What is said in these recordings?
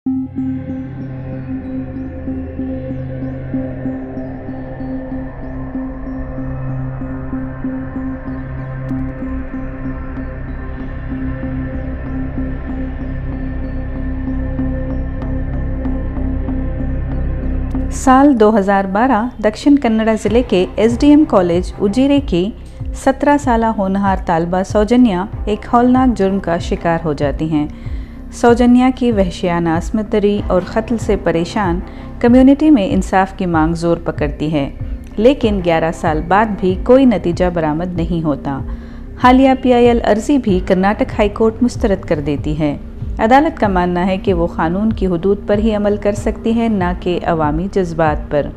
साल 2012 दक्षिण कन्नड़ा ज़िले के एसडीएम कॉलेज उजिरे की 17 साला होनहार तालबा सौजन्या एक हौलनाक जुर्म का शिकार हो जाती हैं। सौजन्या की वहशियाना असमतरी और कत्ल से परेशान कम्युनिटी में इंसाफ की मांग जोर पकड़ती है, लेकिन 11 साल बाद भी कोई नतीजा बरामद नहीं होता। हालिया पीआईएल अर्जी भी कर्नाटक हाईकोर्ट मुस्तरद कर देती है। अदालत का मानना है कि वो कानून की हुदूद पर ही अमल कर सकती है, न कि अवामी जज्बात पर।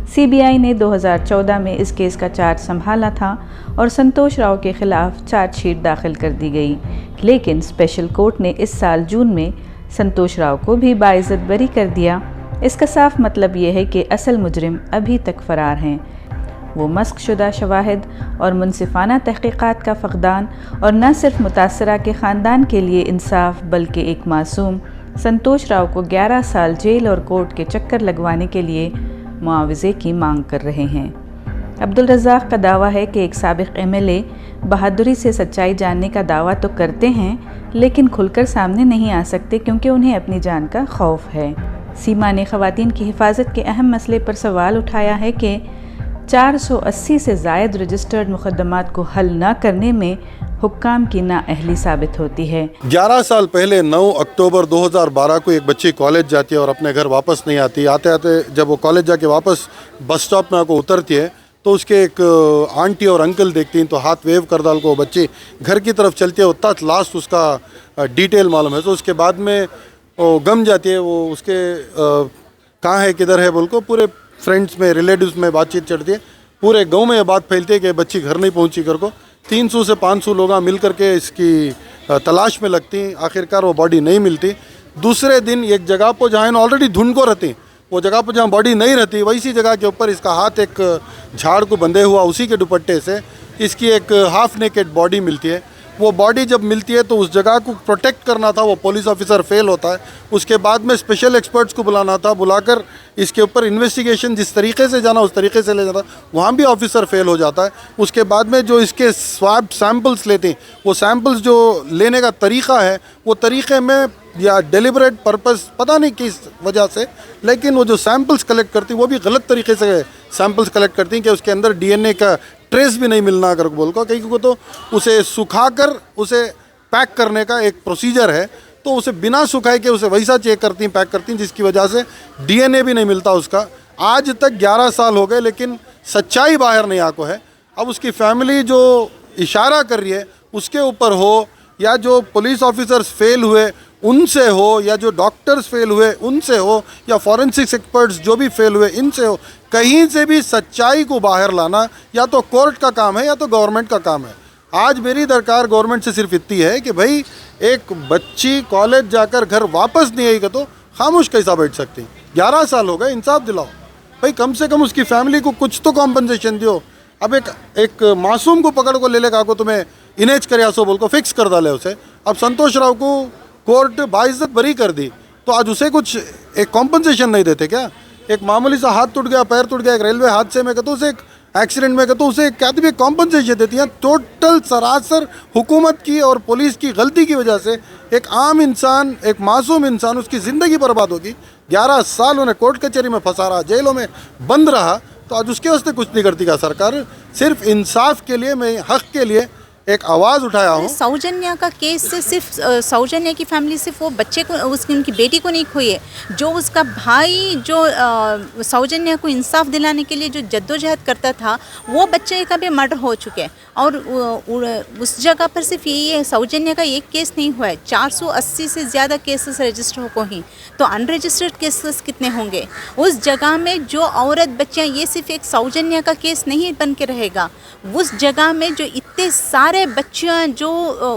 सीबीआई ने 2014 में इस केस का चार्ज संभाला था और संतोष राव के खिलाफ चार्जशीट दाखिल कर दी गई, लेकिन स्पेशल कोर्ट ने इस साल जून में संतोष राव को भी बाइज्जत बरी कर दिया। इसका साफ मतलब ये है कि असल मुजरिम अभी तक फरार हैं। वो मस्कशुदा शवाहिद और मुनसिफाना तहकीकात का फ़क़दान और न सिर्फ मुतासरा के ख़ानदान के लिए इंसाफ बल्कि एक मासूम संतोष राव को 11 साल जेल और कोर्ट के चक्कर लगवाने के लिए मुआवजे की मांग कर रहे हैं। अब्दुल रज़ाक का दावा है कि एक साबिक़ एमएलए बहादुरी से सच्चाई जानने का दावा तो करते हैं, लेकिन खुलकर सामने नहीं आ सकते क्योंकि उन्हें अपनी जान का खौफ है। सीमा ने ख़वातीन की हिफाजत के अहम मसले पर सवाल उठाया है कि 480 से ज़ायद रजिस्टर्ड मुकदमात को हल न करने में हुक्काम की नाअहली साबित होती है। 11 साल पहले 9 अक्टूबर 2012 को एक बच्ची कॉलेज जाती है और अपने घर वापस नहीं आती। आते आते जब वो कॉलेज जाके वापस बस स्टॉप में आकर उतरती है तो उसके एक आंटी और अंकल देखती हैं तो हाथ वेव कर डाल को वो बच्ची घर की तरफ चलती है। उतना लास्ट उसका डिटेल मालूम है। तो उसके बाद में वो गम जाती है, वो उसके कहाँ है किधर है बोल को पूरे फ्रेंड्स में रिलेटिव्स में बातचीत चढ़ती है। पूरे गांव में ये बात फैलती है कि बच्ची घर नहीं पहुंची कर को। 300 से 500 लोग मिल करके इसकी तलाश में लगती हैं। आखिरकार वो बॉडी नहीं मिलती। दूसरे दिन एक जगह पर जहाँ ऑलरेडी धुंध को रहती, वो जगह पर जहाँ बॉडी नहीं रहती वैसी जगह के ऊपर इसका हाथ एक झाड़ को बंधे हुआ उसी के दुपट्टे से इसकी एक हाफ नेकेड बॉडी मिलती है। वो बॉडी जब मिलती है तो उस जगह को प्रोटेक्ट करना था, वो पुलिस ऑफिसर फेल होता है। उसके बाद में स्पेशल एक्सपर्ट्स को बुलाना था, बुलाकर इसके ऊपर इन्वेस्टिगेशन जिस तरीके से जाना उस तरीके से ले जाता, वहाँ भी ऑफिसर फेल हो जाता है। उसके बाद में जो इसके स्वाब सैम्पल्स लेते हैं, वो सैम्पल्स जो लेने का तरीक़ा है वो तरीक़े में या डेलिबरेट पर्पस पता नहीं किस वजह से, लेकिन वो जो सैम्पल्स कलेक्ट करती वो भी गलत तरीके से सैम्पल्स कलेक्ट करती हैं कि उसके अंदर डीएनए का ट्रेस भी नहीं मिलना अगर बोल को। कहीं को तो उसे सुखाकर उसे पैक करने का एक प्रोसीजर है, तो उसे बिना सुखाए के उसे वैसा चेक करती हैं, पैक करती हैं, जिसकी वजह से डीएनए भी नहीं मिलता उसका। आज तक 11 साल हो गए लेकिन सच्चाई बाहर नहीं आको है। अब उसकी फैमिली जो इशारा कर रही है उसके ऊपर हो, या जो पुलिस ऑफिसर्स फेल हुए उनसे हो, या जो डॉक्टर्स फेल हुए उनसे हो, या फॉरेंसिक्स एक्सपर्ट्स जो भी फेल हुए इनसे हो, कहीं से भी सच्चाई को बाहर लाना या तो कोर्ट का काम है या तो गवर्नमेंट का काम है। आज मेरी दरकार गवर्नमेंट से सिर्फ इतनी है कि भाई एक बच्ची कॉलेज जाकर घर वापस नहीं आएगी तो खामोश कैसा बैठ सकती। 11 साल हो गए, इंसाफ दिलाओ भाई। कम से कम उसकी फैमिली को कुछ तो कॉम्पनसेशन दो। अब एक मासूम को पकड़ को ले लेगा को तुम्हें इनेज कर यासो बोल को फिक्स कर डाले उसे। अब संतोष राव को कोर्ट बाइज्जत बरी कर दी तो आज उसे कुछ एक कॉम्पनसेशन नहीं देते क्या? एक मामूली सा हाथ टूट गया, पैर टूट गया, एक रेलवे हादसे में कहते उसे एक एक्सीडेंट में कहते उसे क्या भी कॉम्पनसेशन देती हैं। टोटल सरासर हुकूमत की और पुलिस की गलती की वजह से एक आम इंसान, एक मासूम इंसान, उसकी ज़िंदगी बर्बाद होगी। 11 साल उन्हें कोर्ट कचहरी में फंसा रहा, जेलों में बंद रहा, तो आज उसके वास्ते कुछ नहीं करती क्या सरकार? सिर्फ इंसाफ के लिए, मैं हक़ के लिए एक आवाज़ उठाया हूँ। सौजन्या का केस से सिर्फ सौजन्या की फैमिली सिर्फ वो बच्चे को, उनकी बेटी को नहीं खोई है, जो उसका भाई जो सौजन्या को इंसाफ दिलाने के लिए जो जद्दोजहद करता था वो बच्चे का भी मर्डर हो चुके हैं। और उस जगह पर सिर्फ ये सौजन्या का एक केस नहीं हुआ है, 480 से ज़्यादा केसेस रजिस्टर हो ही, तो अनरजिस्टर्ड केसेस कितने होंगे उस जगह में? जो औरत बच्चियाँ, ये सिर्फ एक सौजन्या का केस नहीं बन के रहेगा। उस जगह में जो इतने सारे बच्चियां जो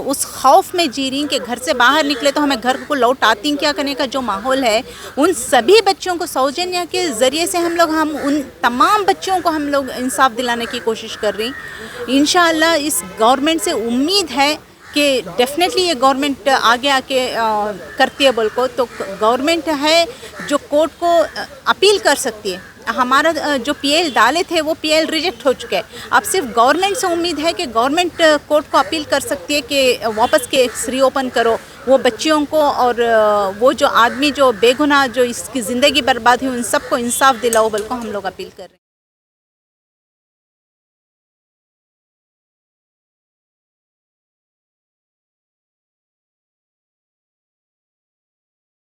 उस खौफ में जी रही कि घर से बाहर निकले तो हमें घर को लौट आती क्या करने का जो माहौल है, उन सभी बच्चों को सौजन्या के ज़रिए से हम उन तमाम बच्चों को हम लोग इंसाफ दिलाने की कोशिश कर रही। इंशाअल्लाह इस गवर्नमेंट से उम्मीद है कि डेफिनेटली ये गवर्नमेंट आगे आके करती है बोल को, तो गवर्नमेंट है जो कोर्ट को अपील कर सकती है। हमारा जो पीएल डाले थे वो पीएल रिजेक्ट हो चुके हैं। अब सिर्फ गवर्नमेंट से उम्मीद है कि गवर्नमेंट कोर्ट को अपील कर सकती है कि वापस केस रीओपन करो, वो बच्चियों को और वो जो आदमी जो बेगुनाह जो इसकी ज़िंदगी बर्बाद हुई उन सबको इंसाफ दिलाओ बोल को हम लोग अपील कर रहे हैं।